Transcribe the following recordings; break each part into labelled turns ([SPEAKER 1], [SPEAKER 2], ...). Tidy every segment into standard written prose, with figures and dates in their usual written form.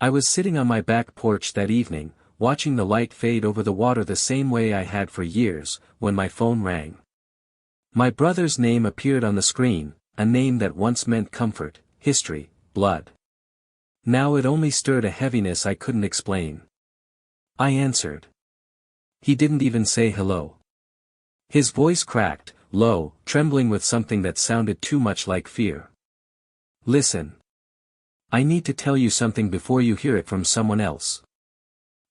[SPEAKER 1] I was sitting on my back porch that evening, watching the light fade over the water the same way I had for years, when my phone rang. My brother's name appeared on the screen, a name that once meant comfort, history, blood. Now it only stirred a heaviness I couldn't explain. I answered. He didn't even say hello. His voice cracked, low, trembling with something that sounded too much like fear. Listen. I need to tell you something before you hear it from someone else.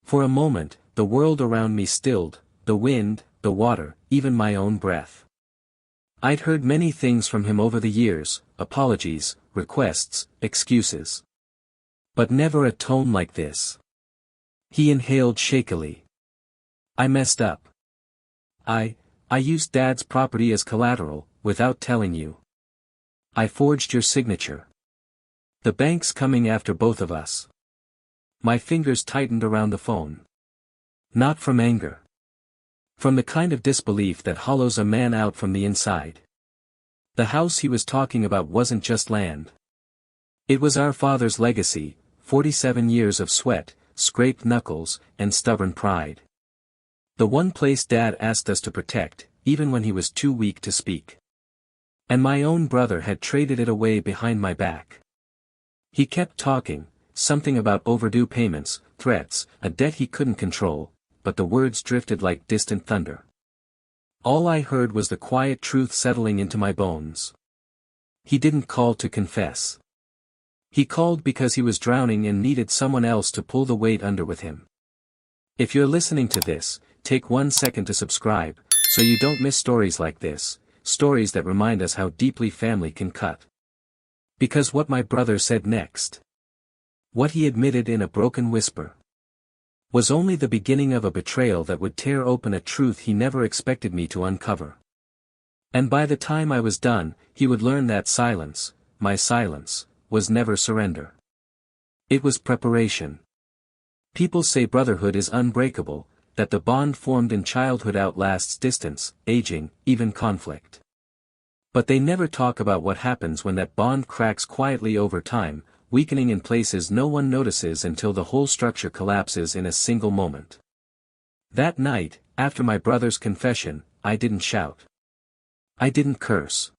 [SPEAKER 1] For a moment, the world around me stilled, the wind, the water, even my own breath. I'd heard many things from him over the years, apologies, requests, excuses. But never a tone like this. He inhaled shakily. I messed up. I used Dad's property as collateral, without telling you. I forged your signature. The bank's coming after both of us. My fingers tightened around the phone. Not from anger. From the kind of disbelief that hollows a man out from the inside. The house he was talking about wasn't just land. It was our father's legacy, 47 years of sweat, scraped knuckles, and stubborn pride. The one place Dad asked us to protect, even when he was too weak to speak. And my own brother had traded it away behind my back. He kept talking, something about overdue payments, threats, a debt he couldn't control, but the words drifted like distant thunder. All I heard was the quiet truth settling into my bones. He didn't call to confess. He called because he was drowning and needed someone else to pull the weight under with him. If you're listening to this, take 1 second to subscribe, so you don't miss stories like this, stories that remind us how deeply family can cut. Because what my brother said next, what he admitted in a broken whisper, was only the beginning of a betrayal that would tear open a truth he never expected me to uncover. And by the time I was done, he would learn that silence, my silence, was never surrender. It was preparation. People say brotherhood is unbreakable, that the bond formed in childhood outlasts distance, aging, even conflict. But they never talk about what happens when that bond cracks quietly over time, weakening in places no one notices until the whole structure collapses in a single moment. That night, after my brother's confession, I didn't shout. I didn't curse.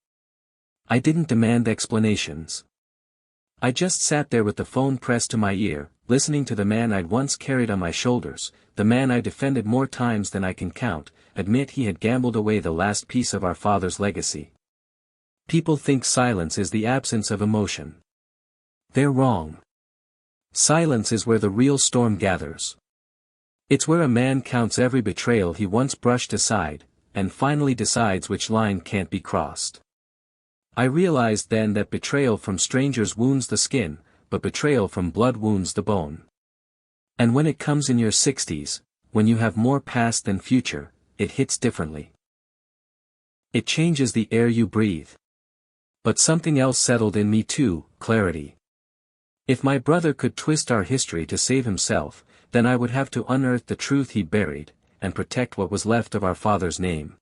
[SPEAKER 1] I didn't demand explanations. I just sat there with the phone pressed to my ear, listening to the man I'd once carried on my shoulders, the man I defended more times than I can count, admit he had gambled away the last piece of our father's legacy. People think silence is the absence of emotion. They're wrong. Silence is where the real storm gathers. It's where a man counts every betrayal he once brushed aside, and finally decides which line can't be crossed. I realized then that betrayal from strangers wounds the skin, but betrayal from blood wounds the bone. And when it comes in your 60s, when you have more past than future, it hits differently. It changes the air you breathe. But something else settled in me too, clarity. If my brother could twist our history to save himself, then I would have to unearth the truth he buried, and protect what was left of our father's name.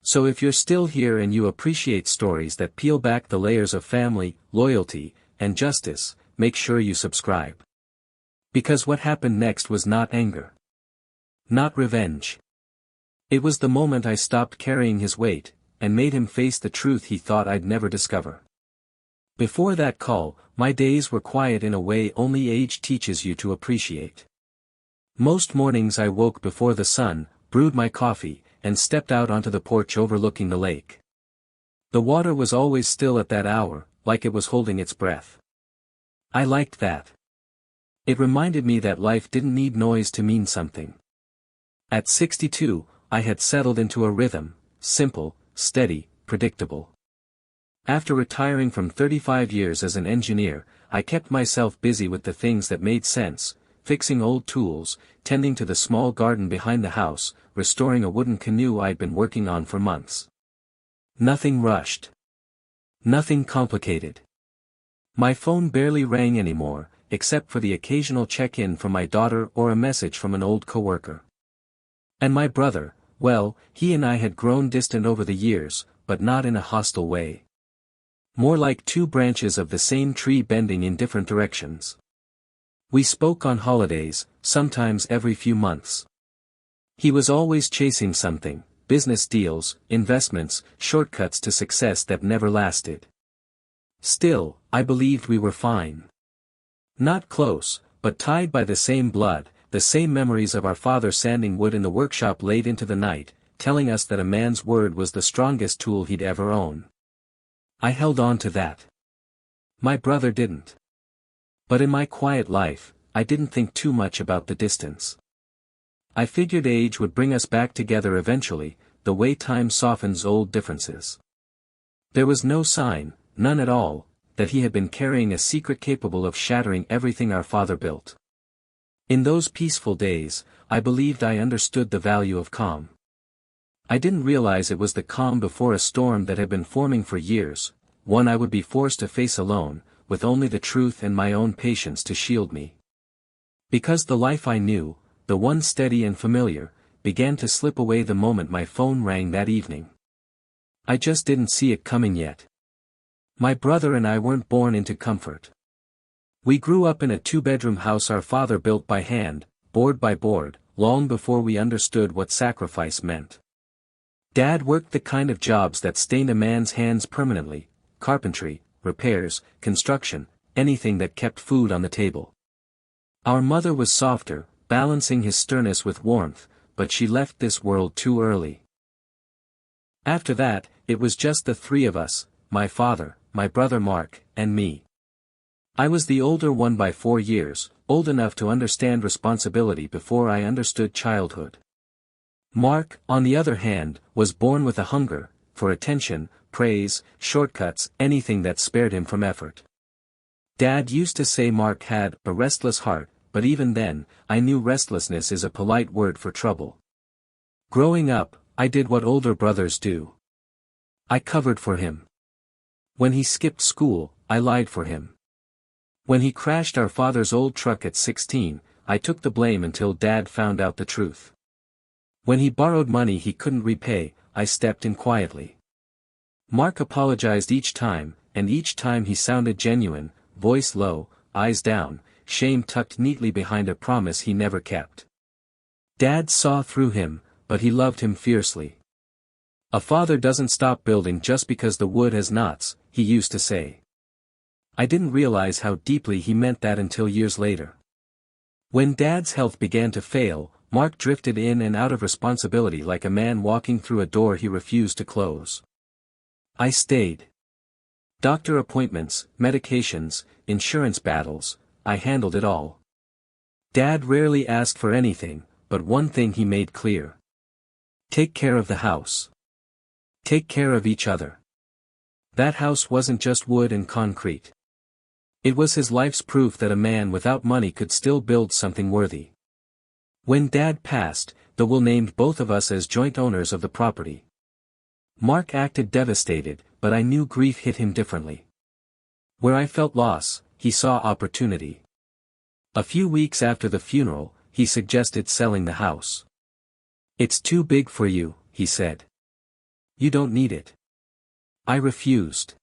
[SPEAKER 1] So if you're still here and you appreciate stories that peel back the layers of family, loyalty, and justice, make sure you subscribe. Because what happened next was not anger. Not revenge. It was the moment I stopped carrying his weight, and made him face the truth he thought I'd never discover. Before that call, my days were quiet in a way only age teaches you to appreciate. Most mornings I woke before the sun, brewed my coffee, and stepped out onto the porch overlooking the lake. The water was always still at that hour, like it was holding its breath. I liked that. It reminded me that life didn't need noise to mean something. At 62, I had settled into a rhythm, simple, steady, predictable. After retiring from 35 years as an engineer, I kept myself busy with the things that made sense, fixing old tools, tending to the small garden behind the house, restoring a wooden canoe I'd been working on for months. Nothing rushed. Nothing complicated. My phone barely rang anymore, except for the occasional check-in from my daughter or a message from an old coworker. And my brother, well, he and I had grown distant over the years, but not in a hostile way. More like two branches of the same tree bending in different directions. We spoke on holidays, sometimes every few months. He was always chasing something, business deals, investments, shortcuts to success that never lasted. Still, I believed we were fine. Not close, but tied by the same blood, the same memories of our father sanding wood in the workshop late into the night, telling us that a man's word was the strongest tool he'd ever own. I held on to that. My brother didn't. But in my quiet life, I didn't think too much about the distance. I figured age would bring us back together eventually, the way time softens old differences. There was no sign, none at all, that he had been carrying a secret capable of shattering everything our father built. In those peaceful days, I believed I understood the value of calm. I didn't realize it was the calm before a storm that had been forming for years, one I would be forced to face alone, with only the truth and my own patience to shield me. Because the life I knew, the one steady and familiar, began to slip away the moment my phone rang that evening. I just didn't see it coming yet. My brother and I weren't born into comfort. We grew up in a two-bedroom house our father built by hand, board by board, long before we understood what sacrifice meant. Dad worked the kind of jobs that stained a man's hands permanently: carpentry, repairs, construction, anything that kept food on the table. Our mother was softer, balancing his sternness with warmth, but she left this world too early. After that, it was just the three of us, my father, my brother Mark, and me. I was the older one by 4 years, old enough to understand responsibility before I understood childhood. Mark, on the other hand, was born with a hunger for attention, praise, shortcuts, anything that spared him from effort. Dad used to say Mark had a restless heart, but even then, I knew restlessness is a polite word for trouble. Growing up, I did what older brothers do. I covered for him. When he skipped school, I lied for him. When he crashed our father's old truck at 16, I took the blame until Dad found out the truth. When he borrowed money he couldn't repay, I stepped in quietly. Mark apologized each time, and each time he sounded genuine, voice low, eyes down, shame tucked neatly behind a promise he never kept. Dad saw through him, but he loved him fiercely. A father doesn't stop building just because the wood has knots, he used to say. I didn't realize how deeply he meant that until years later. When Dad's health began to fail, Mark drifted in and out of responsibility like a man walking through a door he refused to close. I stayed. Doctor appointments, medications, insurance battles, I handled it all. Dad rarely asked for anything, but one thing he made clear. Take care of the house. Take care of each other. That house wasn't just wood and concrete. It was his life's proof that a man without money could still build something worthy. When Dad passed, the will named both of us as joint owners of the property. Mark acted devastated, but I knew grief hit him differently. Where I felt loss, he saw opportunity. A few weeks after the funeral, he suggested selling the house. It's too big for you, he said. You don't need it. I refused.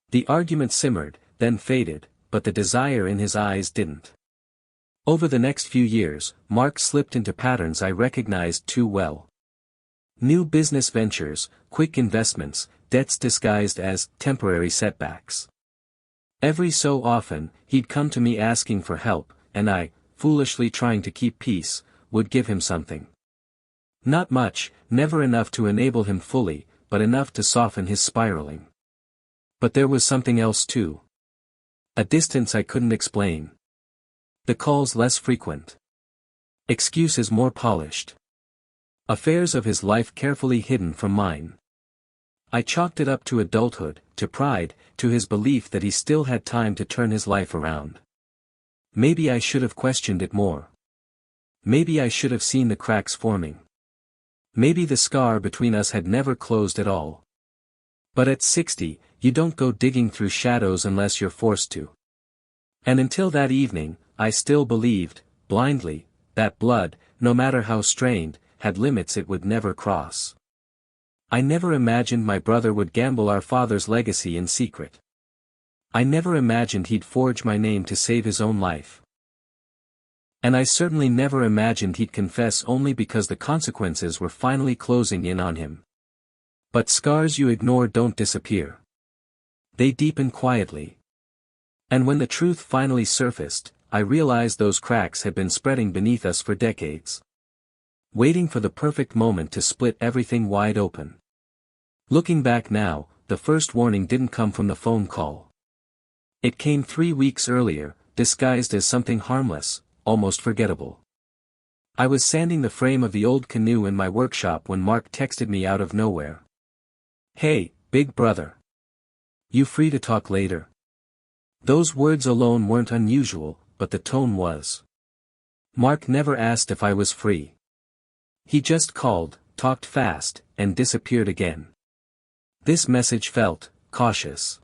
[SPEAKER 1] The argument simmered, then faded, but the desire in his eyes didn't. Over the next few years, Mark slipped into patterns I recognized too well. New business ventures, quick investments, debts disguised as temporary setbacks. Every so often, he'd come to me asking for help, and I, foolishly trying to keep peace, would give him something. Not much, never enough to enable him fully, but enough to soften his spiraling. But there was something else too. A distance I couldn't explain. The calls less frequent. Excuses more polished. Affairs of his life carefully hidden from mine. I chalked it up to adulthood, to pride, to his belief that he still had time to turn his life around. Maybe I should have questioned it more. Maybe I should have seen the cracks forming. Maybe the scar between us had never closed at all. But at 60, you don't go digging through shadows unless you're forced to. And until that evening, I still believed, blindly, that blood, no matter how strained, had limits it would never cross. I never imagined my brother would gamble our father's legacy in secret. I never imagined he'd forge my name to save his own life. And I certainly never imagined he'd confess only because the consequences were finally closing in on him. But scars you ignore don't disappear. They deepen quietly. And when the truth finally surfaced, I realized those cracks had been spreading beneath us for decades. Waiting for the perfect moment to split everything wide open. Looking back now, the first warning didn't come from the phone call. It came 3 weeks earlier, disguised as something harmless, almost forgettable. I was sanding the frame of the old canoe in my workshop when Mark texted me out of nowhere. "Hey, big brother. You free to talk later?" Those words alone weren't unusual, but the tone was. Mark never asked if I was free. He just called, talked fast, and disappeared again. This message felt cautious.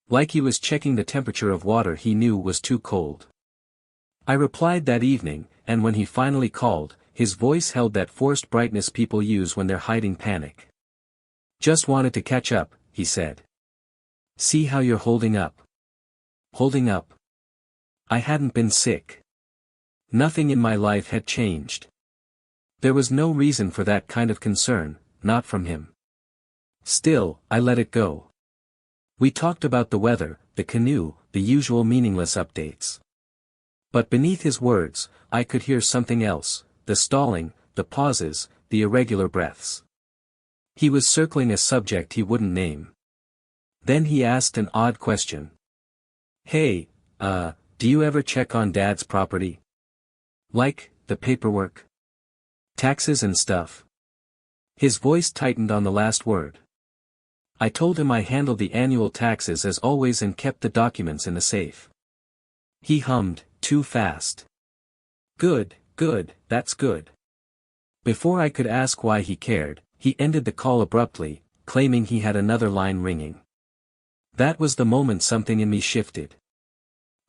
[SPEAKER 1] Like he was checking the temperature of water he knew was too cold. I replied that evening, and when he finally called, his voice held that forced brightness people use when they're hiding panic. "Just wanted to catch up," he said. "See how you're holding up." Holding up. I hadn't been sick. Nothing in my life had changed. There was no reason for that kind of concern, not from him. Still, I let it go. We talked about the weather, the canoe, the usual meaningless updates. But beneath his words, I could hear something else, the stalling, the pauses, the irregular breaths. He was circling a subject he wouldn't name. Then he asked an odd question. "Hey, do you ever check on Dad's property? Like, the paperwork? Taxes and stuff?" His voice tightened on the last word. I told him I handled the annual taxes as always and kept the documents in the safe. He hummed, too fast. "Good, that's good." Before I could ask why he cared, he ended the call abruptly, claiming he had another line ringing. That was the moment something in me shifted.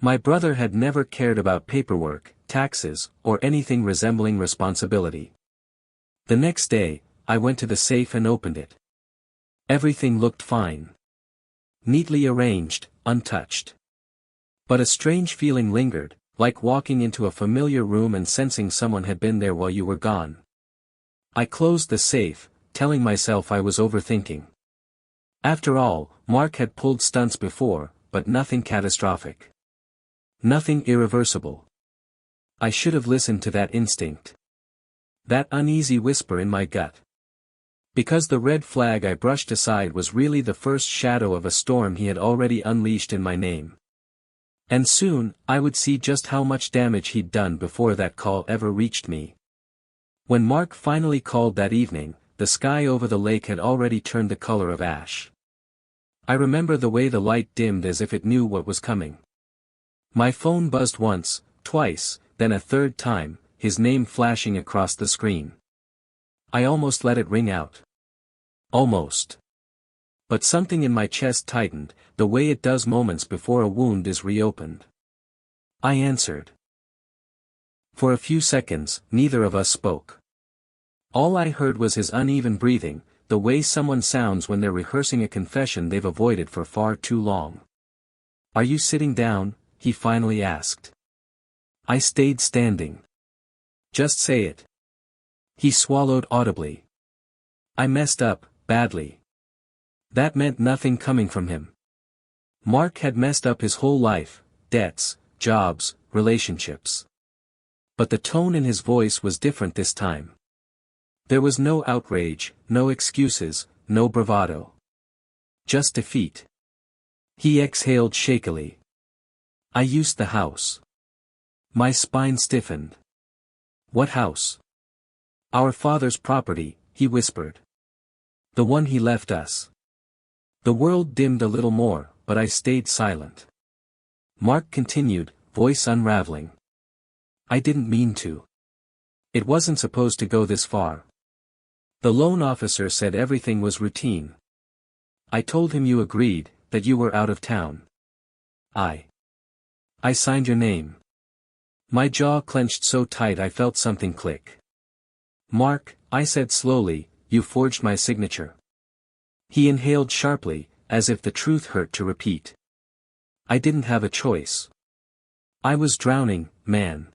[SPEAKER 1] My brother had never cared about paperwork, taxes, or anything resembling responsibility. The next day, I went to the safe and opened it. Everything looked fine. Neatly arranged, untouched. But a strange feeling lingered, like walking into a familiar room and sensing someone had been there while you were gone. I closed the safe, telling myself I was overthinking. After all, Mark had pulled stunts before, but nothing catastrophic. Nothing irreversible. I should have listened to that instinct. That uneasy whisper in my gut. Because the red flag I brushed aside was really the first shadow of a storm he had already unleashed in my name. And soon, I would see just how much damage he'd done before that call ever reached me. When Mark finally called that evening, the sky over the lake had already turned the color of ash. I remember the way the light dimmed as if it knew what was coming. My phone buzzed once, twice, then a third time, his name flashing across the screen. I almost let it ring out. Almost. But something in my chest tightened, the way it does moments before a wound is reopened. I answered. For a few seconds, neither of us spoke. All I heard was his uneven breathing, the way someone sounds when they're rehearsing a confession they've avoided for far too long. "Are you sitting down?" he finally asked. I stayed standing. "Just say it." He swallowed audibly. "I messed up, badly." That meant nothing coming from him. Mark had messed up his whole life, debts, jobs, relationships. But the tone in his voice was different this time. There was no outrage, no excuses, no bravado. Just defeat. He exhaled shakily. "I used the house." My spine stiffened. "What house?" "Our father's property," he whispered. "The one he left us." The world dimmed a little more, but I stayed silent. Mark continued, voice unraveling. "I didn't mean to. It wasn't supposed to go this far. The loan officer said everything was routine. I told him you agreed, that you were out of town. I signed your name." My jaw clenched so tight I felt something click. "Mark," I said slowly, "you forged my signature." He inhaled sharply, as if the truth hurt to repeat. "I didn't have a choice. I was drowning, man.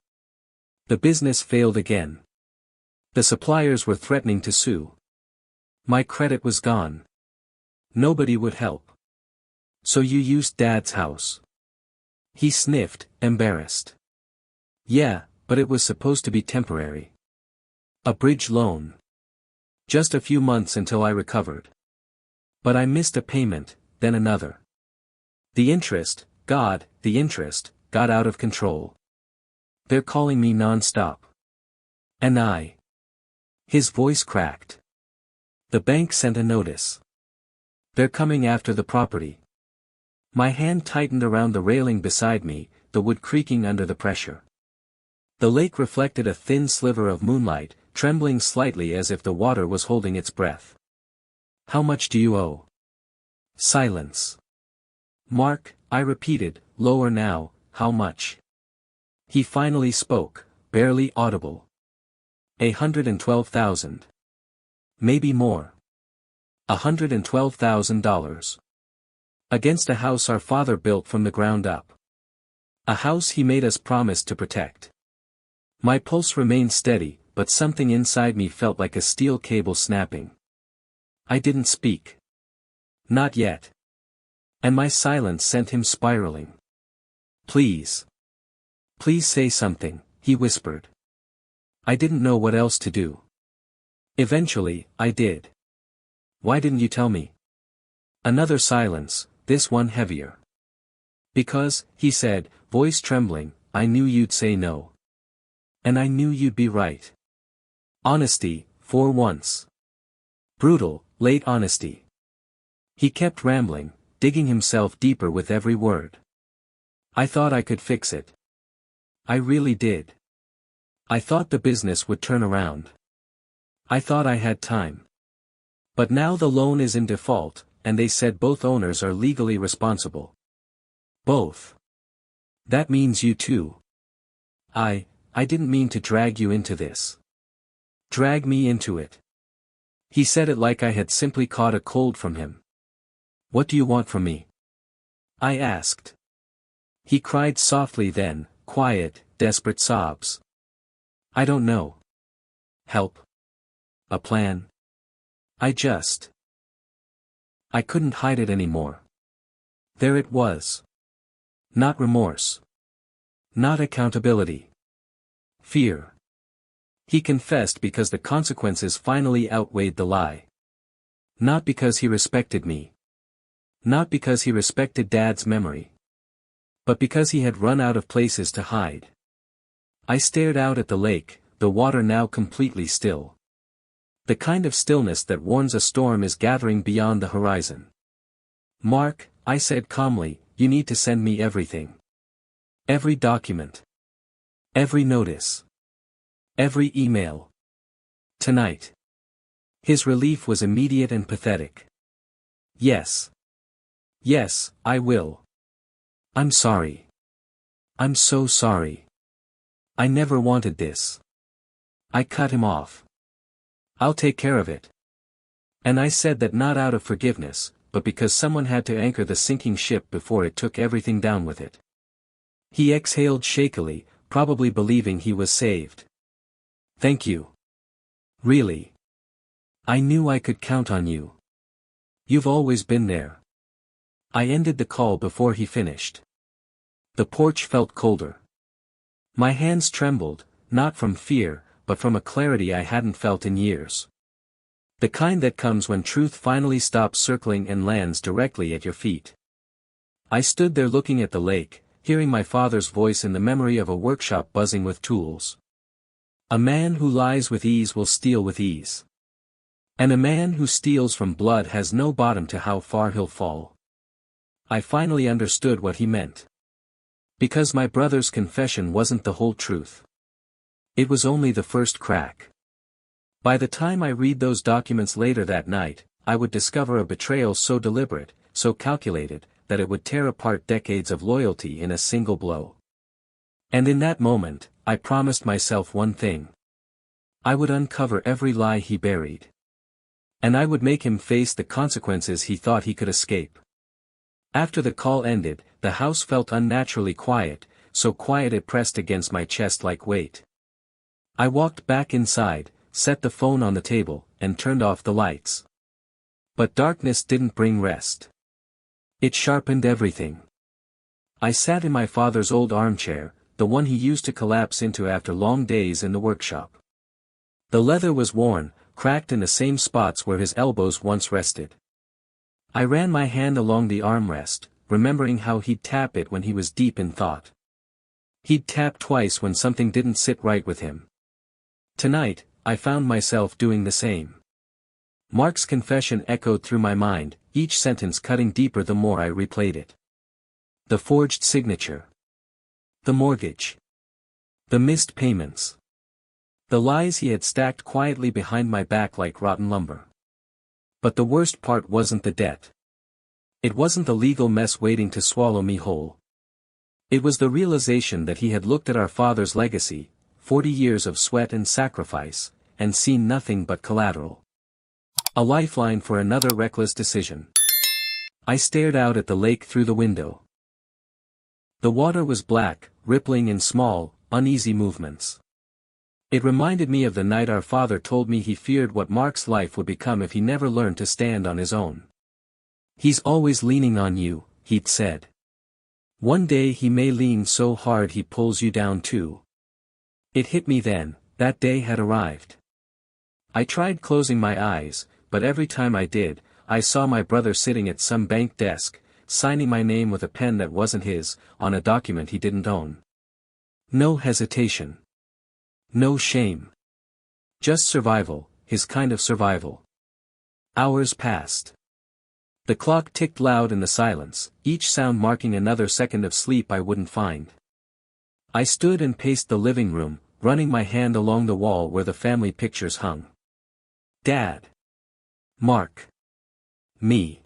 [SPEAKER 1] The business failed again. The suppliers were threatening to sue. My credit was gone. Nobody would help. So you used Dad's house? He sniffed, embarrassed. Yeah, but it was supposed to be temporary. A bridge loan. Just a few months until I recovered. But I missed a payment, then another. The interest got out of control. They're calling me non-stop. And His voice cracked. The bank sent a notice. They're coming after the property. My hand tightened around the railing beside me, the wood creaking under the pressure. The lake reflected a thin sliver of moonlight, trembling slightly as if the water was holding its breath. How much do you owe? Silence. Mark, I repeated, lower now, how much? He finally spoke, barely audible. 112,000. Maybe more. $112,000. Against a house our father built from the ground up. A house he made us promise to protect. My pulse remained steady, but something inside me felt like a steel cable snapping. I didn't speak. Not yet. And my silence sent him spiraling. Please. Please say something, he whispered. I didn't know what else to do. Eventually, I did. Why didn't you tell me? Another silence, this one heavier. Because, he said, voice trembling, I knew you'd say no. And I knew you'd be right. Honesty, for once. Brutal, late honesty. He kept rambling, digging himself deeper with every word. I thought I could fix it. I really did. I thought the business would turn around. I thought I had time. But now the loan is in default, and they said both owners are legally responsible. Both. That means you too. I didn't mean to drag you into this. Drag me into it. He said it like I had simply caught a cold from him. What do you want from me? I asked. He cried softly then, quiet, desperate sobs. I don't know. Help. A plan. I couldn't hide it anymore. There it was. Not remorse. Not accountability. Fear. He confessed because the consequences finally outweighed the lie. Not because he respected me. Not because he respected Dad's memory. But because he had run out of places to hide. I stared out at the lake, the water now completely still. The kind of stillness that warns a storm is gathering beyond the horizon. Mark, I said calmly, you need to send me everything. Every document. Every notice. Every email. Tonight. His relief was immediate and pathetic. Yes. Yes, I will. I'm sorry. I'm so sorry. I never wanted this. I cut him off. I'll take care of it. And I said that not out of forgiveness, but because someone had to anchor the sinking ship before it took everything down with it. He exhaled shakily, probably believing he was saved. Thank you. Really. I knew I could count on you. You've always been there. I ended the call before he finished. The porch felt colder. My hands trembled, not from fear, but from a clarity I hadn't felt in years. The kind that comes when truth finally stops circling and lands directly at your feet. I stood there looking at the lake, hearing my father's voice in the memory of a workshop buzzing with tools. A man who lies with ease will steal with ease. And a man who steals from blood has no bottom to how far he'll fall. I finally understood what he meant. Because my brother's confession wasn't the whole truth. It was only the first crack. By the time I read those documents later that night, I would discover a betrayal so deliberate, so calculated, that it would tear apart decades of loyalty in a single blow. And in that moment, I promised myself one thing. I would uncover every lie he buried. And I would make him face the consequences he thought he could escape. After the call ended, the house felt unnaturally quiet, so quiet it pressed against my chest like weight. I walked back inside, set the phone on the table, and turned off the lights. But darkness didn't bring rest. It sharpened everything. I sat in my father's old armchair, the one he used to collapse into after long days in the workshop. The leather was worn, cracked in the same spots where his elbows once rested. I ran my hand along the armrest, remembering how he'd tap it when he was deep in thought. He'd tap twice when something didn't sit right with him. Tonight, I found myself doing the same. Mark's confession echoed through my mind, each sentence cutting deeper the more I replayed it. The forged signature. The mortgage. The missed payments. The lies he had stacked quietly behind my back like rotten lumber. But the worst part wasn't the debt. It wasn't the legal mess waiting to swallow me whole. It was the realization that he had looked at our father's legacy, 40 years of sweat and sacrifice, and seen nothing but collateral. A lifeline for another reckless decision. I stared out at the lake through the window. The water was black, rippling in small, uneasy movements. It reminded me of the night our father told me he feared what Mark's life would become if he never learned to stand on his own. "He's always leaning on you," he'd said. "One day he may lean so hard he pulls you down too." It hit me then, that day had arrived. I tried closing my eyes, but every time I did, I saw my brother sitting at some bank desk, signing my name with a pen that wasn't his, on a document he didn't own. No hesitation. No shame. Just survival, his kind of survival. Hours passed. The clock ticked loud in the silence, each sound marking another second of sleep I wouldn't find. I stood and paced the living room, running my hand along the wall where the family pictures hung. Dad. Mark. Me.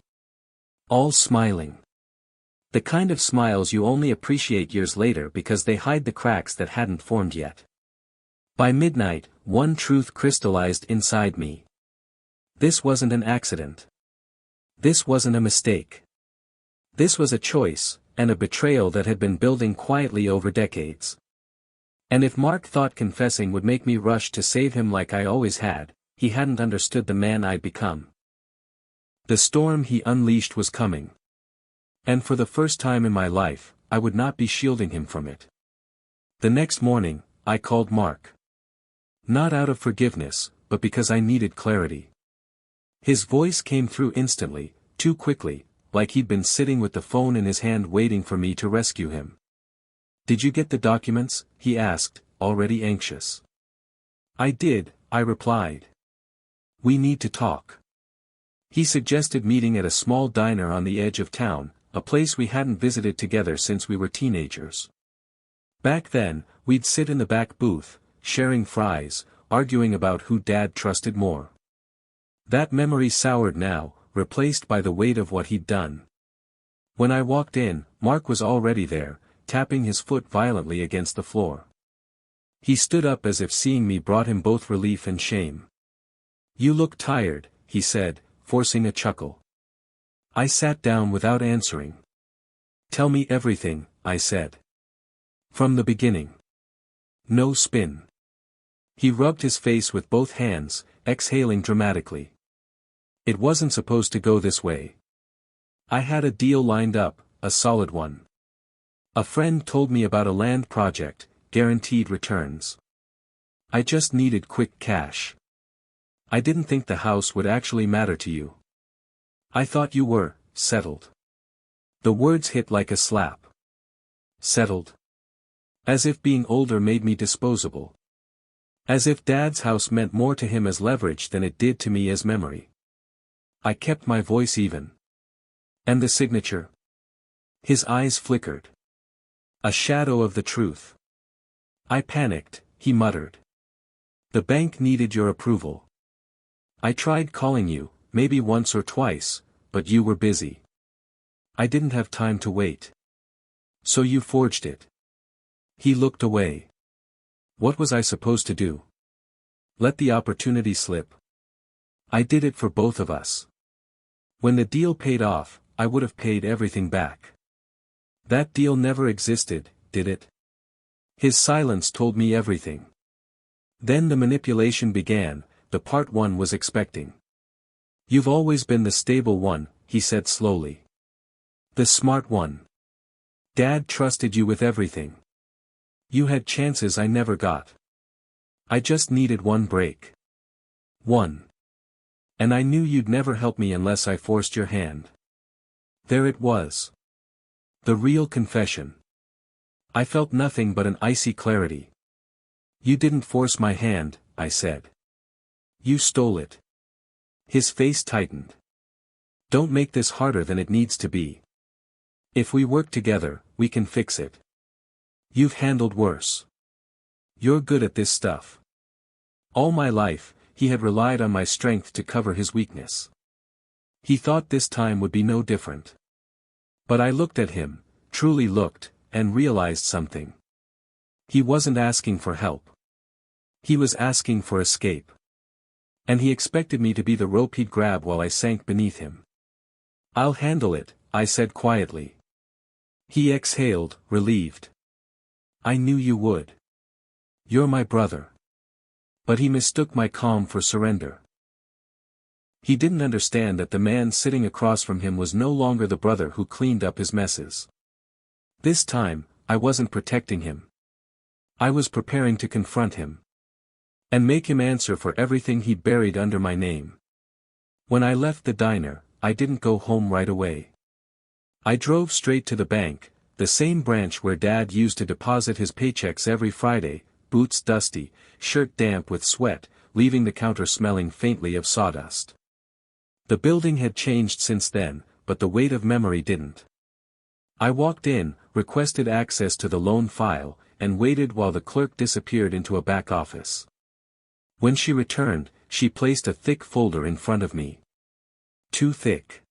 [SPEAKER 1] All smiling. The kind of smiles you only appreciate years later because they hide the cracks that hadn't formed yet. By midnight, one truth crystallized inside me. This wasn't an accident. This wasn't a mistake. This was a choice, and a betrayal that had been building quietly over decades. And if Mark thought confessing would make me rush to save him like I always had, he hadn't understood the man I'd become. The storm he unleashed was coming. And for the first time in my life, I would not be shielding him from it. The next morning, I called Mark. Not out of forgiveness, but because I needed clarity. His voice came through instantly, too quickly, like he'd been sitting with the phone in his hand waiting for me to rescue him. "Did you get the documents?" he asked, already anxious. "I did," I replied. "We need to talk." He suggested meeting at a small diner on the edge of town, a place we hadn't visited together since we were teenagers. Back then, we'd sit in the back booth, sharing fries, arguing about who Dad trusted more. That memory soured now, replaced by the weight of what he'd done. When I walked in, Mark was already there, tapping his foot violently against the floor. He stood up as if seeing me brought him both relief and shame. "You look tired," he said, forcing a chuckle. I sat down without answering. "Tell me everything," I said. "From the beginning. No spin." He rubbed his face with both hands, exhaling dramatically. "It wasn't supposed to go this way. I had a deal lined up, a solid one. A friend told me about a land project, guaranteed returns. I just needed quick cash. I didn't think the house would actually matter to you. I thought you were settled." The words hit like a slap. Settled. As if being older made me disposable. As if Dad's house meant more to him as leverage than it did to me as memory. I kept my voice even. "And the signature?" His eyes flickered. "A shadow of the truth." I panicked, he muttered. "The bank needed your approval. I tried calling you, maybe once or twice, but you were busy. I didn't have time to wait. So you forged it." He looked away. What was I supposed to do? Let the opportunity slip? I did it for both of us. When the deal paid off, I would have paid everything back. That deal never existed, did it? His silence told me everything. Then the manipulation began, the part one was expecting. "You've always been the stable one," he said slowly. "The smart one. Dad trusted you with everything. You had chances I never got. I just needed one break. One. And I knew you'd never help me unless I forced your hand." There it was. The real confession. I felt nothing but an icy clarity. "You didn't force my hand," I said. "You stole it." His face tightened. "Don't make this harder than it needs to be. If we work together, we can fix it. You've handled worse. You're good at this stuff." All my life, he had relied on my strength to cover his weakness. He thought this time would be no different. But I looked at him, truly looked, and realized something. He wasn't asking for help. He was asking for escape. And he expected me to be the rope he'd grab while I sank beneath him. "I'll handle it," I said quietly. He exhaled, relieved. "I knew you would. You're my brother." But he mistook my calm for surrender. He didn't understand that the man sitting across from him was no longer the brother who cleaned up his messes. This time, I wasn't protecting him. I was preparing to confront him. And make him answer for everything he'd buried under my name. When I left the diner, I didn't go home right away. I drove straight to the bank, the same branch where Dad used to deposit his paychecks every Friday, boots dusty, shirt damp with sweat, leaving the counter smelling faintly of sawdust. The building had changed since then, but the weight of memory didn't. I walked in, requested access to the loan file, and waited while the clerk disappeared into a back office. When she returned, she placed a thick folder in front of me. Too thick.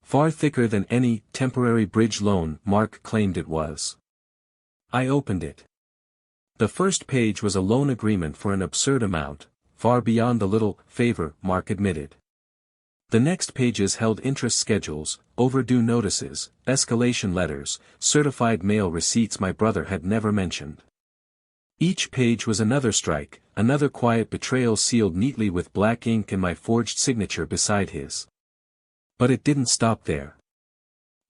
[SPEAKER 1] Far thicker than any temporary bridge loan Mark claimed it was. I opened it. The first page was a loan agreement for an absurd amount, far beyond the little favor Mark admitted. The next pages held interest schedules, overdue notices, escalation letters, certified mail receipts my brother had never mentioned. Each page was another strike, another quiet betrayal sealed neatly with black ink and my forged signature beside his. But it didn't stop there.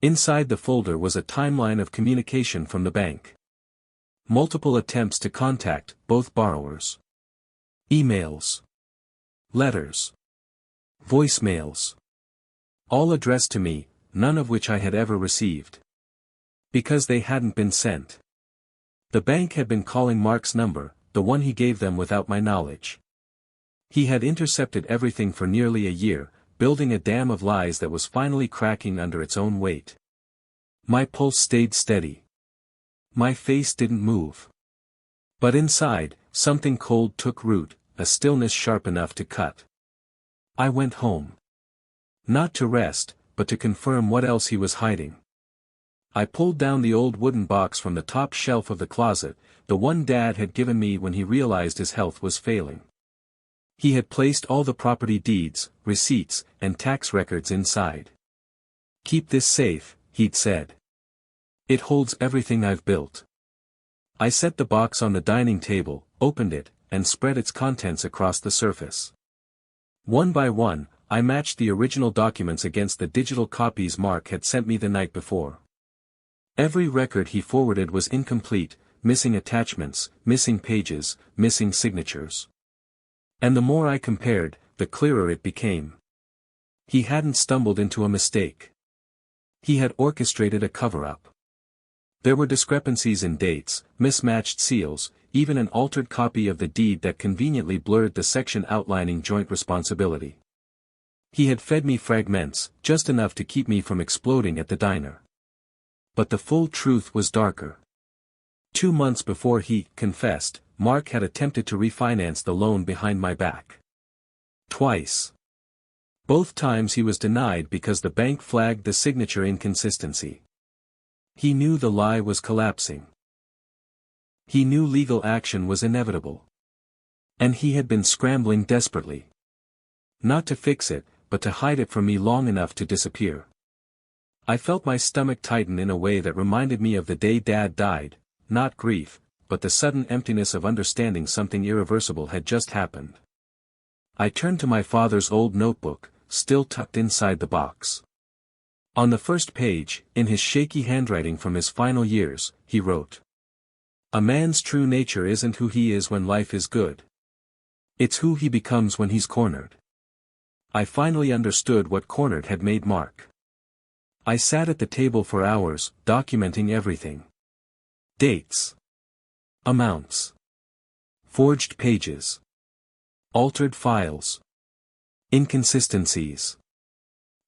[SPEAKER 1] Inside the folder was a timeline of communication from the bank. Multiple attempts to contact both borrowers. Emails. Letters. Voicemails. All addressed to me, none of which I had ever received. Because they hadn't been sent. The bank had been calling Mark's number, the one he gave them without my knowledge. He had intercepted everything for nearly a year, building a dam of lies that was finally cracking under its own weight. My pulse stayed steady. My face didn't move. But inside, something cold took root, a stillness sharp enough to cut. I went home. Not to rest, but to confirm what else he was hiding. I pulled down the old wooden box from the top shelf of the closet, the one Dad had given me when he realized his health was failing. He had placed all the property deeds, receipts, and tax records inside. "Keep this safe," he'd said. "It holds everything I've built." I set the box on the dining table, opened it, and spread its contents across the surface. One by one, I matched the original documents against the digital copies Mark had sent me the night before. Every record he forwarded was incomplete, missing attachments, missing pages, missing signatures. And the more I compared, the clearer it became. He hadn't stumbled into a mistake. He had orchestrated a cover-up. There were discrepancies in dates, mismatched seals, even an altered copy of the deed that conveniently blurred the section outlining joint responsibility. He had fed me fragments, just enough to keep me from exploding at the diner. But the full truth was darker. 2 months before he confessed, Mark had attempted to refinance the loan behind my back. Twice. Both times he was denied because the bank flagged the signature inconsistency. He knew the lie was collapsing. He knew legal action was inevitable. And he had been scrambling desperately. Not to fix it, but to hide it from me long enough to disappear. I felt my stomach tighten in a way that reminded me of the day Dad died, not grief, but the sudden emptiness of understanding something irreversible had just happened. I turned to my father's old notebook, still tucked inside the box. On the first page, in his shaky handwriting from his final years, he wrote, "A man's true nature isn't who he is when life is good. It's who he becomes when he's cornered." I finally understood what cornered had made Mark. I sat at the table for hours, documenting everything. Dates. Amounts. Forged pages. Altered files. Inconsistencies.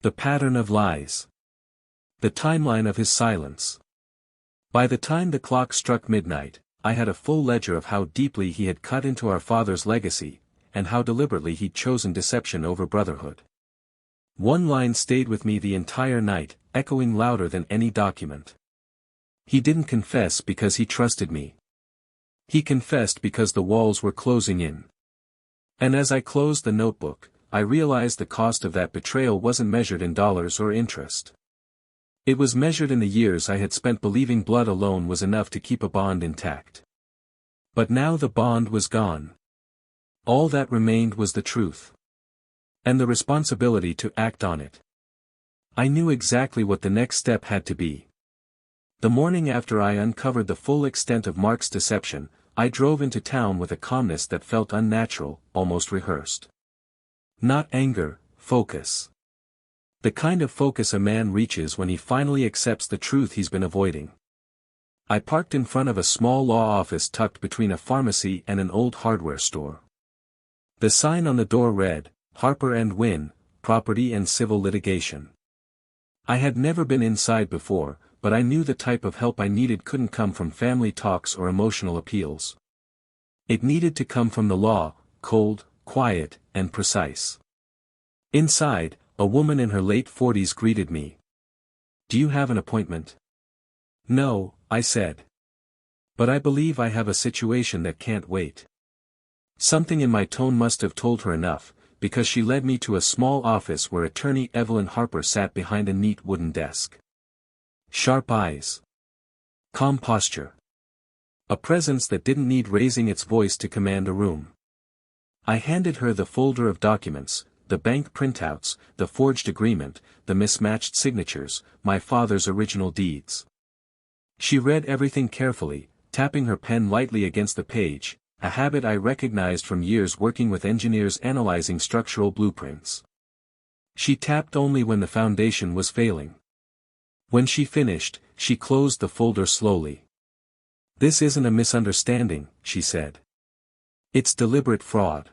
[SPEAKER 1] The pattern of lies. The timeline of his silence. By the time the clock struck midnight, I had a full ledger of how deeply he had cut into our father's legacy, and how deliberately he'd chosen deception over brotherhood. One line stayed with me the entire night, echoing louder than any document. He didn't confess because he trusted me. He confessed because the walls were closing in. And as I closed the notebook, I realized the cost of that betrayal wasn't measured in dollars or interest. It was measured in the years I had spent believing blood alone was enough to keep a bond intact. But now the bond was gone. All that remained was the truth. And the responsibility to act on it. I knew exactly what the next step had to be. The morning after I uncovered the full extent of Mark's deception, I drove into town with a calmness that felt unnatural, almost rehearsed. Not anger, focus. The kind of focus a man reaches when he finally accepts the truth he's been avoiding. I parked in front of a small law office tucked between a pharmacy and an old hardware store. The sign on the door read, "Harper and Wynn, Property and Civil Litigation." I had never been inside before, but I knew the type of help I needed couldn't come from family talks or emotional appeals. It needed to come from the law, cold, quiet, and precise. Inside, a woman in her late 40s greeted me. "Do you have an appointment?" "No," I said. "But I believe I have a situation that can't wait." Something in my tone must have told her enough, because she led me to a small office where attorney Evelyn Harper sat behind a neat wooden desk. Sharp eyes. Calm posture. A presence that didn't need raising its voice to command a room. I handed her the folder of documents, the bank printouts, the forged agreement, the mismatched signatures, my father's original deeds. She read everything carefully, tapping her pen lightly against the page, a habit I recognized from years working with engineers analyzing structural blueprints. She tapped only when the foundation was failing. When she finished, she closed the folder slowly. "This isn't a misunderstanding," she said. "It's deliberate fraud.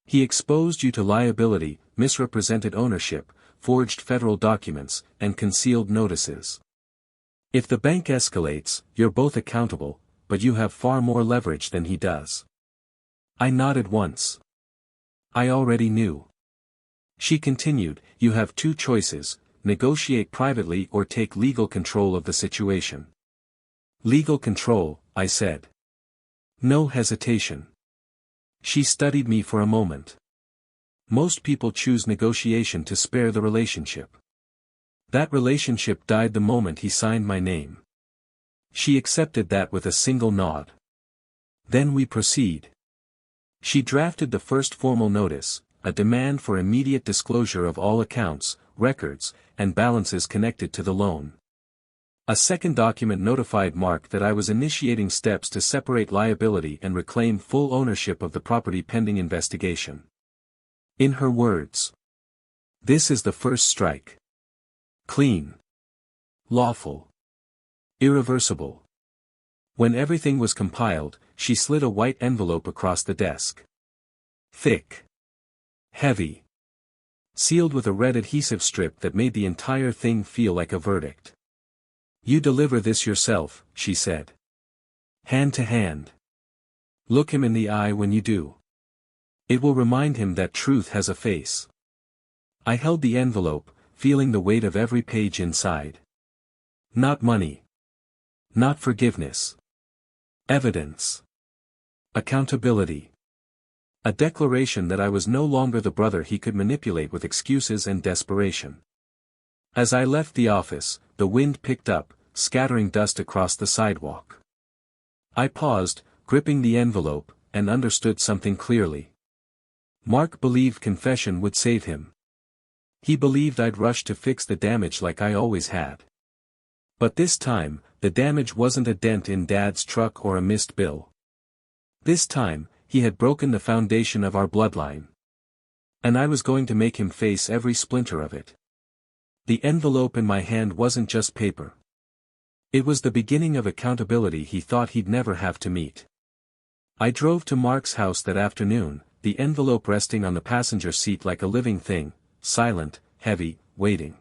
[SPEAKER 1] He exposed you to liability, misrepresented ownership, forged federal documents, and concealed notices. If the bank escalates, you're both accountable, but you have far more leverage than he does." I nodded once. I already knew. She continued, "You have two choices: negotiate privately or take legal control of the situation." "Legal control," I said. No hesitation. She studied me for a moment. "Most people choose negotiation to spare the relationship. That relationship died the moment he signed my name." She accepted that with a single nod. "Then we proceed." She drafted the first formal notice, a demand for immediate disclosure of all accounts, records, and balances connected to the loan. A second document notified Mark that I was initiating steps to separate liability and reclaim full ownership of the property pending investigation. In her words, "This is the first strike. Clean. Lawful. Irreversible." When everything was compiled, she slid a white envelope across the desk. Thick. Heavy. Sealed with a red adhesive strip that made the entire thing feel like a verdict. "You deliver this yourself," she said. "Hand to hand. Look him in the eye when you do. It will remind him that truth has a face." I held the envelope, feeling the weight of every page inside. Not money. Not forgiveness. Evidence. Accountability. A declaration that I was no longer the brother he could manipulate with excuses and desperation. As I left the office, the wind picked up, scattering dust across the sidewalk. I paused, gripping the envelope, and understood something clearly. Mark believed confession would save him. He believed I'd rush to fix the damage like I always had. But this time, the damage wasn't a dent in Dad's truck or a missed bill. This time, he had broken the foundation of our bloodline. And I was going to make him face every splinter of it. The envelope in my hand wasn't just paper. It was the beginning of accountability he thought he'd never have to meet. I drove to Mark's house that afternoon, the envelope resting on the passenger seat like a living thing, silent, heavy, waiting.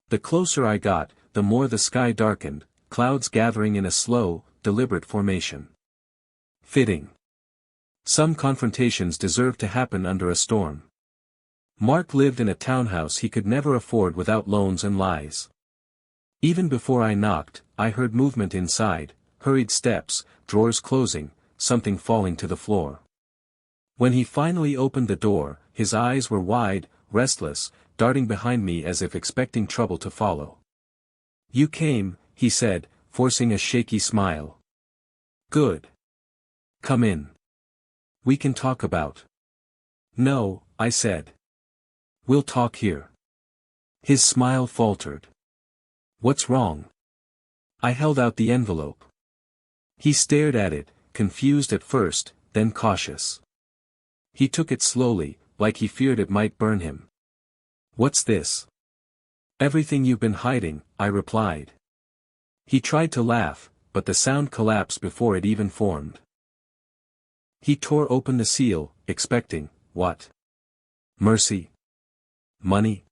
[SPEAKER 1] The closer I got, the more the sky darkened, clouds gathering in a slow, deliberate formation. Fitting. Some confrontations deserved to happen under a storm. Mark lived in a townhouse he could never afford without loans and lies. Even before I knocked, I heard movement inside, hurried steps, drawers closing, something falling to the floor. When he finally opened the door, his eyes were wide, restless, darting behind me as if expecting trouble to follow. "You came," he said, forcing a shaky smile. "Good. Come in. We can talk about." "No," I said. "We'll talk here." His smile faltered. "What's wrong?" I held out the envelope. He stared at it, confused at first, then cautious. He took it slowly, like he feared it might burn him. "What's this?" "Everything you've been hiding," I replied. He tried to laugh, but the sound collapsed before it even formed. He tore open the seal, expecting, what? Mercy? Money?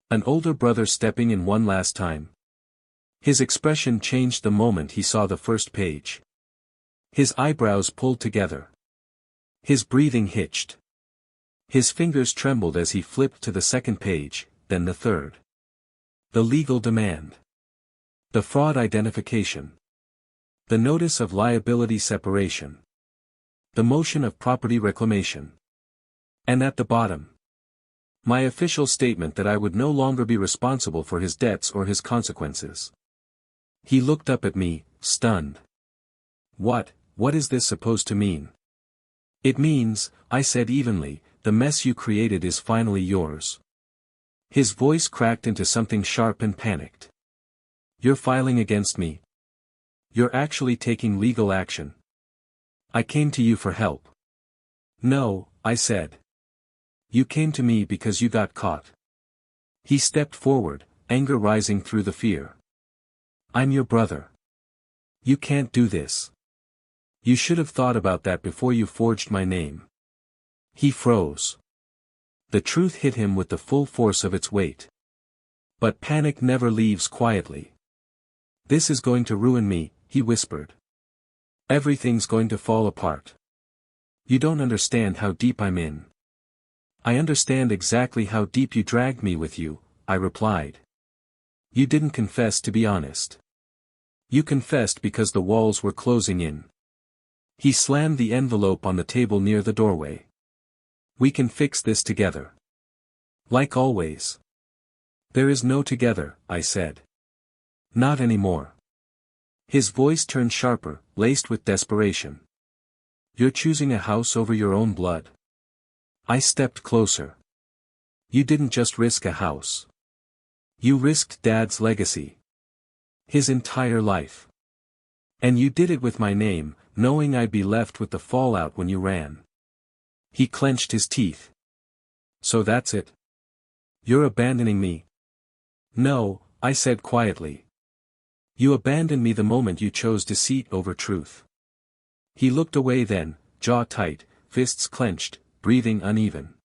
[SPEAKER 1] An older brother stepping in one last time? His expression changed the moment he saw the first page. His eyebrows pulled together. His breathing hitched. His fingers trembled as he flipped to the second page, then the third. The legal demand. The fraud identification. The notice of liability separation. The motion of property reclamation. And at the bottom, my official statement that I would no longer be responsible for his debts or his consequences. He looked up at me, stunned. What is this supposed to mean?" "It means," I said evenly, "the mess you created is finally yours." His voice cracked into something sharp and panicked. "You're filing against me? You're actually taking legal action?" "I came to you for help." "No," I said. "You came to me because you got caught." He stepped forward, anger rising through the fear. "I'm your brother. You can't do this. You should have thought about that before you forged my name." He froze. The truth hit him with the full force of its weight. But panic never leaves quietly. "This is going to ruin me," he whispered. "Everything's going to fall apart. You don't understand how deep I'm in." "I understand exactly how deep you dragged me with you," I replied. "You didn't confess to be honest. You confessed because the walls were closing in." He slammed the envelope on the table near the doorway. "We can fix this together. Like always." "There is no together," I said. "Not anymore." His voice turned sharper, laced with desperation. "You're choosing a house over your own blood?" I stepped closer. "You didn't just risk a house. You risked Dad's legacy. His entire life. And you did it with my name, knowing I'd be left with the fallout when you ran." He clenched his teeth. "So that's it? You're abandoning me?" "No," I said quietly. "You abandoned me the moment you chose deceit over truth." He looked away then, jaw tight, fists clenched, breathing uneven.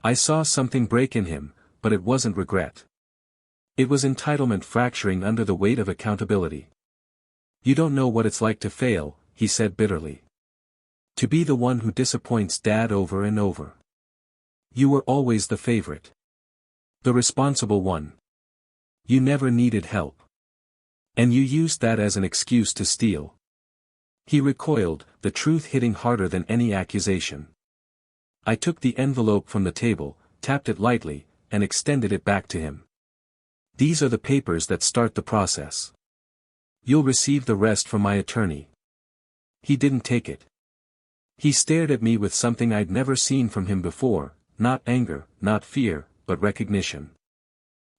[SPEAKER 1] I saw something break in him, but it wasn't regret. It was entitlement fracturing under the weight of accountability. "You don't know what it's like to fail," he said bitterly. "To be the one who disappoints Dad over and over. You were always the favorite. The responsible one. You never needed help. And you used that as an excuse to steal." He recoiled, the truth hitting harder than any accusation. I took the envelope from the table, tapped it lightly, and extended it back to him. "These are the papers that start the process. You'll receive the rest from my attorney." He didn't take it. He stared at me with something I'd never seen from him before, not anger, not fear, but recognition.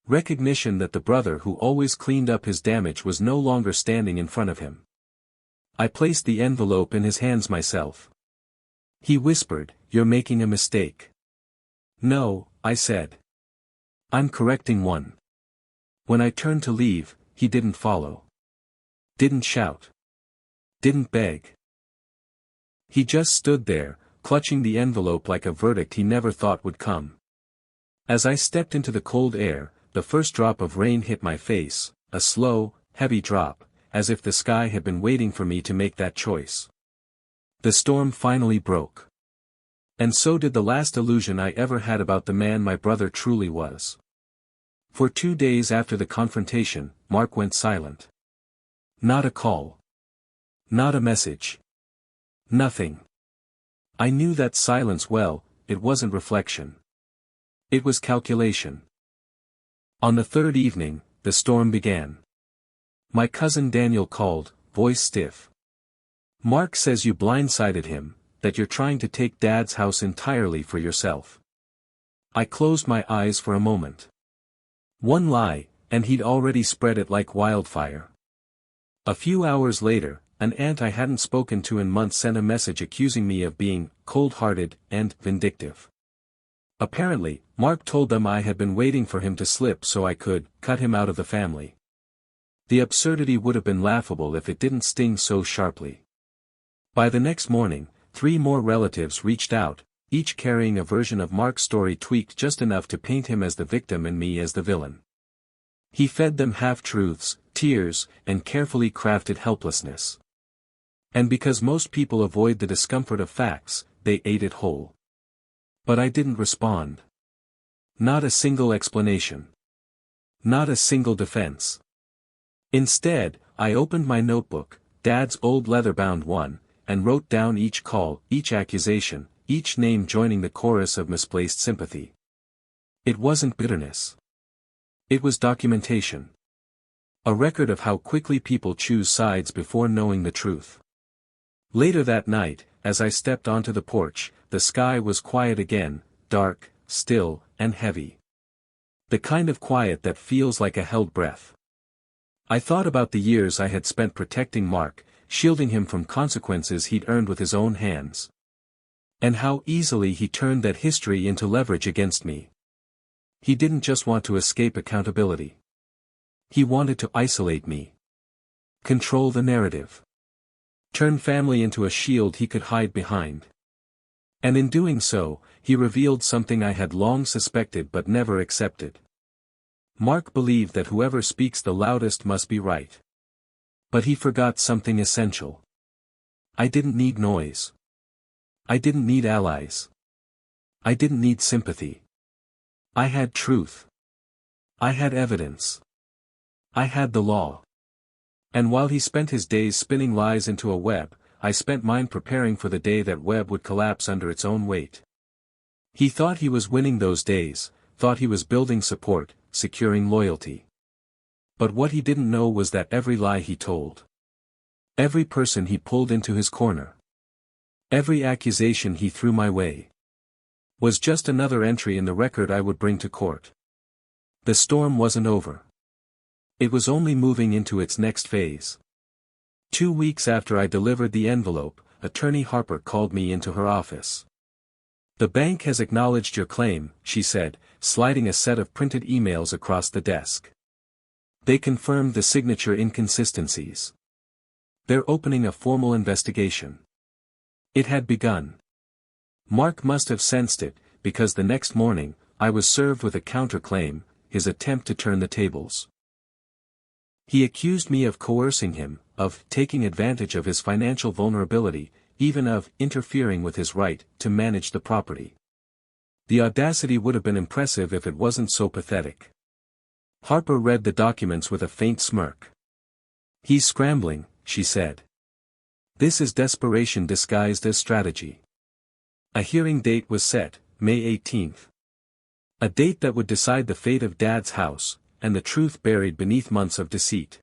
[SPEAKER 1] Recognition that the brother who always cleaned up his damage was no longer standing in front of him. I placed the envelope in his hands myself. He whispered, "You're making a mistake." "No," I said. "I'm correcting one." When I turned to leave, he didn't follow. Didn't shout. Didn't beg. He just stood there, clutching the envelope like a verdict he never thought would come. As I stepped into the cold air, the first drop of rain hit my face, a slow, heavy drop, as if the sky had been waiting for me to make that choice. The storm finally broke. And so did the last illusion I ever had about the man my brother truly was. For 2 days after the confrontation, Mark went silent. Not a call. Not a message. Nothing. I knew that silence well. It wasn't reflection. It was calculation. On the third evening, the storm began. My cousin Daniel called, voice stiff. "Mark says you blindsided him, that you're trying to take Dad's house entirely for yourself." I closed my eyes for a moment. One lie, and he'd already spread it like wildfire. A few hours later, an aunt I hadn't spoken to in months sent a message accusing me of being cold-hearted and vindictive. Apparently, Mark told them I had been waiting for him to slip so I could cut him out of the family. The absurdity would have been laughable if it didn't sting so sharply. By the next morning, 3 more relatives reached out, each carrying a version of Mark's story tweaked just enough to paint him as the victim and me as the villain. He fed them half-truths, tears, and carefully crafted helplessness. And because most people avoid the discomfort of facts, they ate it whole. But I didn't respond. Not a single explanation. Not a single defense. Instead, I opened my notebook, Dad's old leather-bound one, and wrote down each call, each accusation, each name joining the chorus of misplaced sympathy. It wasn't bitterness. It was documentation. A record of how quickly people choose sides before knowing the truth. Later that night, as I stepped onto the porch, the sky was quiet again, dark, still, and heavy. The kind of quiet that feels like a held breath. I thought about the years I had spent protecting Mark, shielding him from consequences he'd earned with his own hands. And how easily he turned that history into leverage against me. He didn't just want to escape accountability. He wanted to isolate me. Control the narrative. Turn family into a shield he could hide behind. And in doing so, he revealed something I had long suspected but never accepted. Mark believed that whoever speaks the loudest must be right. But he forgot something essential. I didn't need noise. I didn't need allies. I didn't need sympathy. I had truth. I had evidence. I had the law. And while he spent his days spinning lies into a web, I spent mine preparing for the day that web would collapse under its own weight. He thought he was winning those days, thought he was building support, securing loyalty. But what he didn't know was that every lie he told, every person he pulled into his corner, every accusation he threw my way, was just another entry in the record I would bring to court. The storm wasn't over. It was only moving into its next phase. 2 weeks after I delivered the envelope, Attorney Harper called me into her office. "The bank has acknowledged your claim," she said, sliding a set of printed emails across the desk. "They confirmed the signature inconsistencies. They're opening a formal investigation." It had begun. Mark must have sensed it, because the next morning, I was served with a counterclaim, his attempt to turn the tables. He accused me of coercing him, of taking advantage of his financial vulnerability, even of interfering with his right to manage the property. The audacity would have been impressive if it wasn't so pathetic. Harper read the documents with a faint smirk. "He's scrambling," she said. "This is desperation disguised as strategy." A hearing date was set, May 18th. A date that would decide the fate of Dad's house, and the truth buried beneath months of deceit.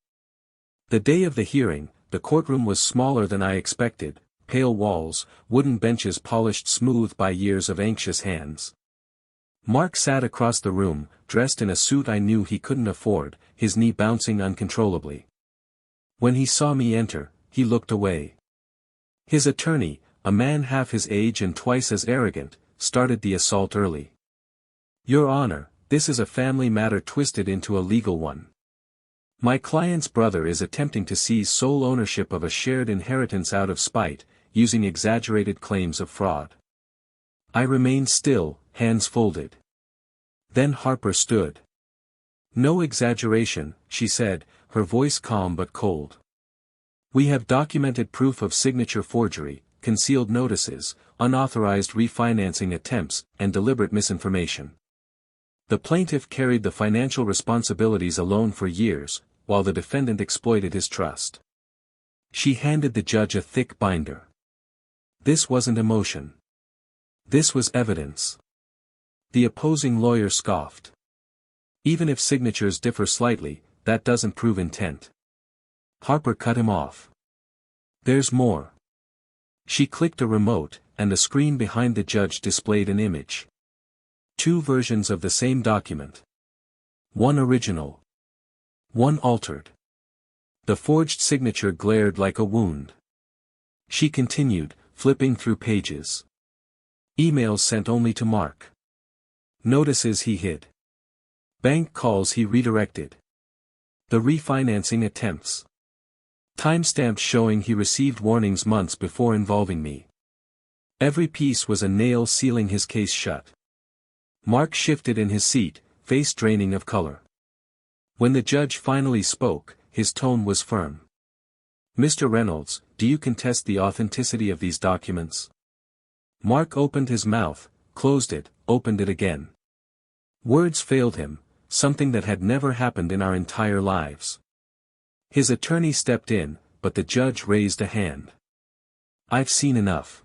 [SPEAKER 1] The day of the hearing, the courtroom was smaller than I expected, pale walls, wooden benches polished smooth by years of anxious hands. Mark sat across the room, dressed in a suit I knew he couldn't afford, his knee bouncing uncontrollably. When he saw me enter, he looked away. His attorney, a man half his age and twice as arrogant, started the assault early. "Your Honor, this is a family matter twisted into a legal one. My client's brother is attempting to seize sole ownership of a shared inheritance out of spite, using exaggerated claims of fraud." I remained still, hands folded. Then Harper stood. "No exaggeration," she said, her voice calm but cold. "We have documented proof of signature forgery, concealed notices, unauthorized refinancing attempts, and deliberate misinformation. The plaintiff carried the financial responsibilities alone for years, while the defendant exploited his trust." She handed the judge a thick binder. This wasn't emotion. This was evidence. The opposing lawyer scoffed. "Even if signatures differ slightly, that doesn't prove intent." Harper cut him off. "There's more." She clicked a remote, and the screen behind the judge displayed an image. Two versions of the same document. One original. One altered. The forged signature glared like a wound. She continued, flipping through pages. Emails sent only to Mark. Notices he hid. Bank calls he redirected. The refinancing attempts. Timestamps showing he received warnings months before involving me. Every piece was a nail sealing his case shut. Mark shifted in his seat, face draining of color. When the judge finally spoke, his tone was firm. "Mr. Reynolds, do you contest the authenticity of these documents?" Mark opened his mouth, closed it, opened it again. Words failed him, something that had never happened in our entire lives. His attorney stepped in, but the judge raised a hand. "I've seen enough.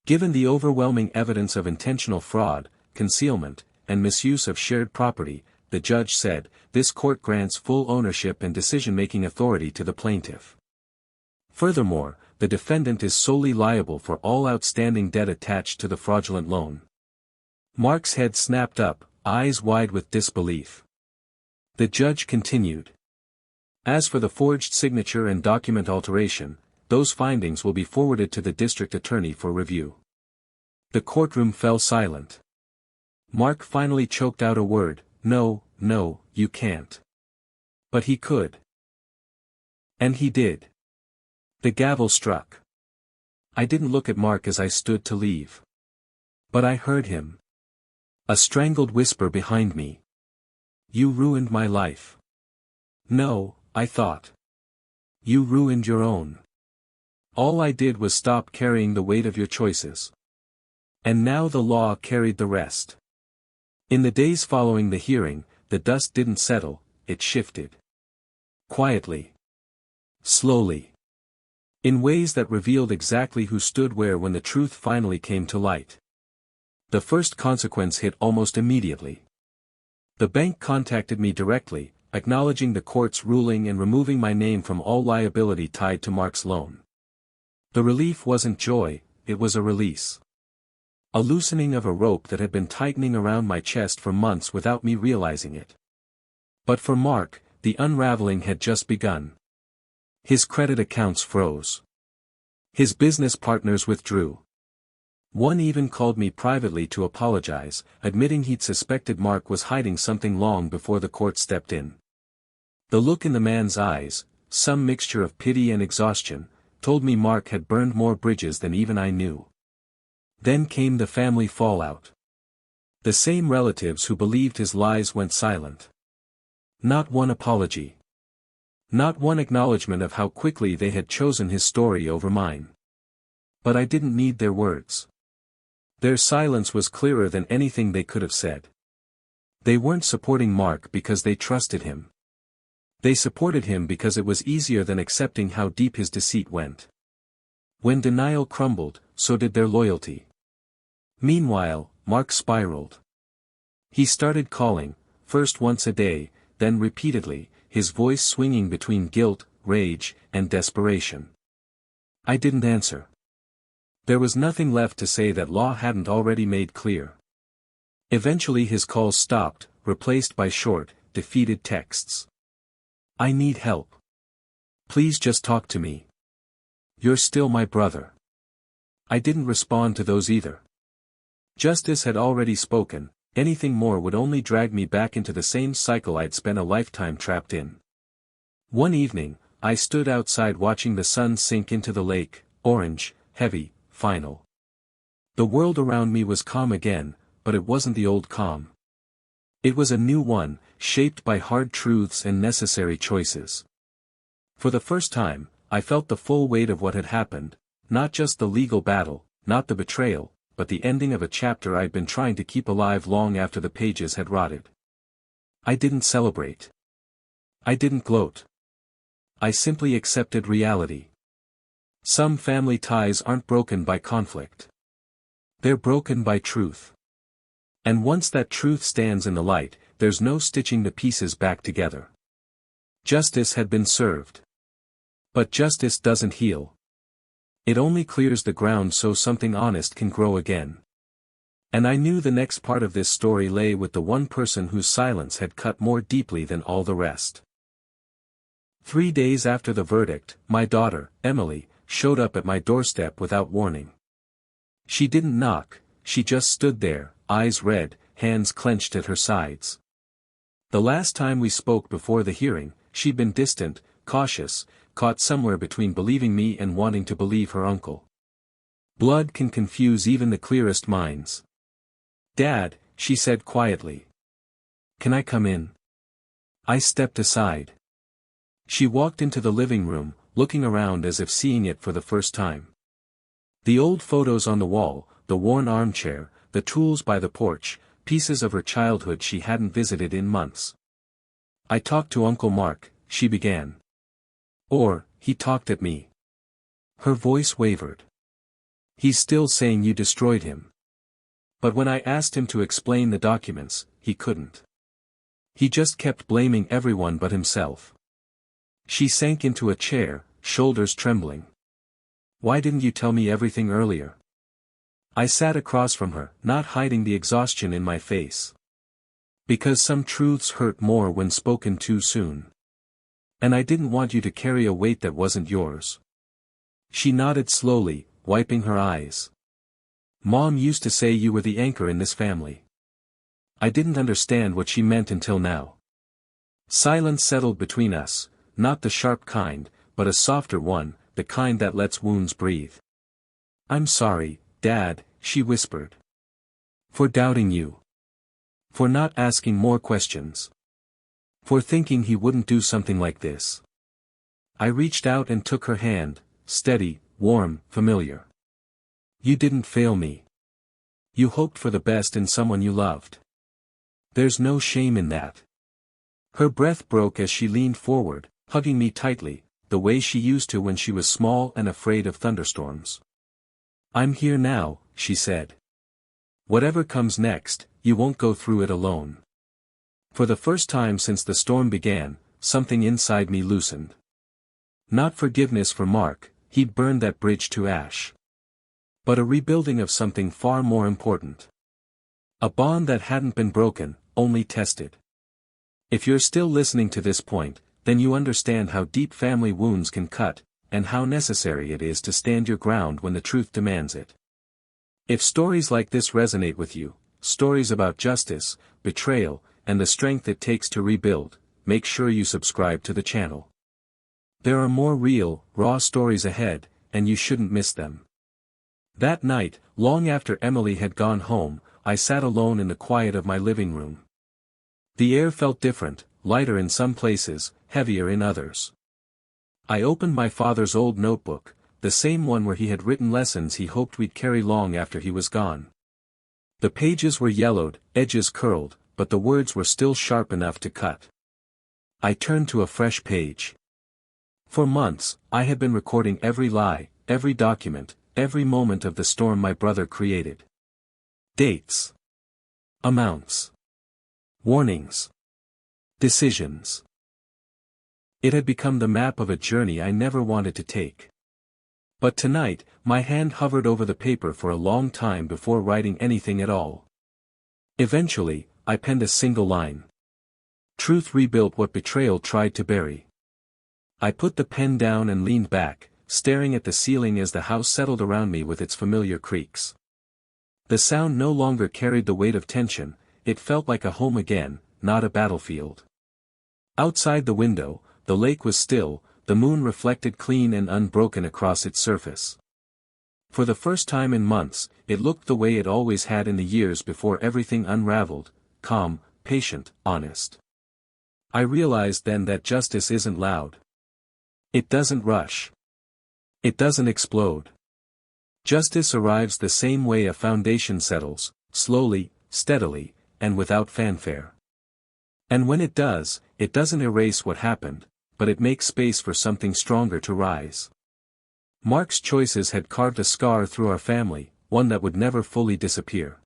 [SPEAKER 1] Given the overwhelming evidence of intentional fraud, concealment, and misuse of shared property," the judge said, "this court grants full ownership and decision-making authority to the plaintiff. Furthermore, the defendant is solely liable for all outstanding debt attached to the fraudulent loan." Mark's head snapped up, eyes wide with disbelief. The judge continued. "As for the forged signature and document alteration, those findings will be forwarded to the district attorney for review." The courtroom fell silent. Mark finally choked out a word, "No, no, you can't." But he could. And he did. The gavel struck. I didn't look at Mark as I stood to leave. But I heard him. A strangled whisper behind me. "You ruined my life." "No," I thought. "You ruined your own. All I did was stop carrying the weight of your choices. And now the law carried the rest." In the days following the hearing, the dust didn't settle, it shifted. Quietly. Slowly. In ways that revealed exactly who stood where when the truth finally came to light. The first consequence hit almost immediately. The bank contacted me directly, acknowledging the court's ruling and removing my name from all liability tied to Mark's loan. The relief wasn't joy, it was a release. A loosening of a rope that had been tightening around my chest for months without me realizing it. But for Mark, the unraveling had just begun. His credit accounts froze. His business partners withdrew. One even called me privately to apologize, admitting he'd suspected Mark was hiding something long before the court stepped in. The look in the man's eyes, some mixture of pity and exhaustion, told me Mark had burned more bridges than even I knew. Then came the family fallout. The same relatives who believed his lies went silent. Not one apology. Not one acknowledgement of how quickly they had chosen his story over mine. But I didn't need their words. Their silence was clearer than anything they could have said. They weren't supporting Mark because they trusted him. They supported him because it was easier than accepting how deep his deceit went. When denial crumbled, so did their loyalty. Meanwhile, Mark spiraled. He started calling, first once a day, then repeatedly, his voice swinging between guilt, rage, and desperation. I didn't answer. There was nothing left to say that law hadn't already made clear. Eventually his calls stopped, replaced by short, defeated texts. "I need help. Please just talk to me. You're still my brother." I didn't respond to those either. Justice had already spoken, anything more would only drag me back into the same cycle I'd spent a lifetime trapped in. One evening, I stood outside watching the sun sink into the lake, orange, heavy, final. The world around me was calm again, but it wasn't the old calm. It was a new one, shaped by hard truths and necessary choices. For the first time, I felt the full weight of what had happened, not just the legal battle, not the betrayal, but the ending of a chapter I'd been trying to keep alive long after the pages had rotted. I didn't celebrate. I didn't gloat. I simply accepted reality. Some family ties aren't broken by conflict. They're broken by truth. And once that truth stands in the light, there's no stitching the pieces back together. Justice had been served. But justice doesn't heal. It only clears the ground so something honest can grow again. And I knew the next part of this story lay with the one person whose silence had cut more deeply than all the rest. 3 days after the verdict, my daughter, Emily, showed up at my doorstep without warning. She didn't knock, she just stood there, eyes red, hands clenched at her sides. The last time we spoke before the hearing, she'd been distant, cautious, caught somewhere between believing me and wanting to believe her uncle. Blood can confuse even the clearest minds. "Dad," she said quietly. "Can I come in?" I stepped aside. She walked into the living room, looking around as if seeing it for the first time. The old photos on the wall, the worn armchair, the tools by the porch, pieces of her childhood she hadn't visited in months. "I talked to Uncle Mark," she began. "Or, he talked at me." Her voice wavered. "He's still saying you destroyed him. But when I asked him to explain the documents, he couldn't. He just kept blaming everyone but himself." She sank into a chair, shoulders trembling. "Why didn't you tell me everything earlier?" I sat across from her, not hiding the exhaustion in my face. "Because some truths hurt more when spoken too soon. And I didn't want you to carry a weight that wasn't yours." She nodded slowly, wiping her eyes. "Mom used to say you were the anchor in this family." I didn't understand what she meant until now. Silence settled between us, not the sharp kind, but a softer one, the kind that lets wounds breathe. "I'm sorry, Dad," she whispered. "For doubting you. For not asking more questions. For thinking he wouldn't do something like this." I reached out and took her hand, steady, warm, familiar. "You didn't fail me. You hoped for the best in someone you loved. There's no shame in that." Her breath broke as she leaned forward, hugging me tightly, the way she used to when she was small and afraid of thunderstorms. "I'm here now," she said. "Whatever comes next, you won't go through it alone." For the first time since the storm began, something inside me loosened. Not forgiveness for Mark, he'd burned that bridge to ash. But a rebuilding of something far more important. A bond that hadn't been broken, only tested. If you're still listening to this point, then you understand how deep family wounds can cut, and how necessary it is to stand your ground when the truth demands it. If stories like this resonate with you, stories about justice, betrayal, and the strength it takes to rebuild, make sure you subscribe to the channel. There are more real, raw stories ahead, and you shouldn't miss them. That night, long after Emily had gone home, I sat alone in the quiet of my living room. The air felt different, lighter in some places, heavier in others. I opened my father's old notebook, the same one where he had written lessons he hoped we'd carry long after he was gone. The pages were yellowed, edges curled, but the words were still sharp enough to cut. I turned to a fresh page. For months, I had been recording every lie, every document, every moment of the storm my brother created. Dates. Amounts. Warnings. Decisions. It had become the map of a journey I never wanted to take. But tonight, my hand hovered over the paper for a long time before writing anything at all. Eventually, I penned a single line. Truth rebuilt what betrayal tried to bury. I put the pen down and leaned back, staring at the ceiling as the house settled around me with its familiar creaks. The sound no longer carried the weight of tension, it felt like a home again, not a battlefield. Outside the window, the lake was still, the moon reflected clean and unbroken across its surface. For the first time in months, it looked the way it always had in the years before everything unraveled, calm, patient, honest. I realized then that justice isn't loud. It doesn't rush. It doesn't explode. Justice arrives the same way a foundation settles, slowly, steadily, and without fanfare. And when it does, it doesn't erase what happened, but it makes space for something stronger to rise. Mark's choices had carved a scar through our family, one that would never fully disappear.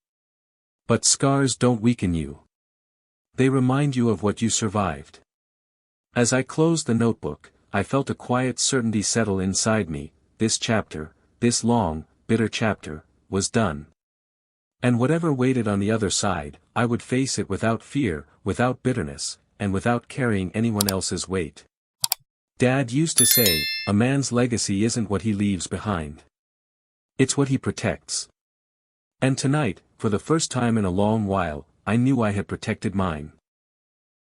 [SPEAKER 1] But scars don't weaken you. They remind you of what you survived. As I closed the notebook, I felt a quiet certainty settle inside me. This chapter, this long, bitter chapter, was done. And whatever waited on the other side, I would face it without fear, without bitterness, and without carrying anyone else's weight. Dad used to say, a man's legacy isn't what he leaves behind. It's what he protects. And tonight, for the first time in a long while, I knew I had protected mine.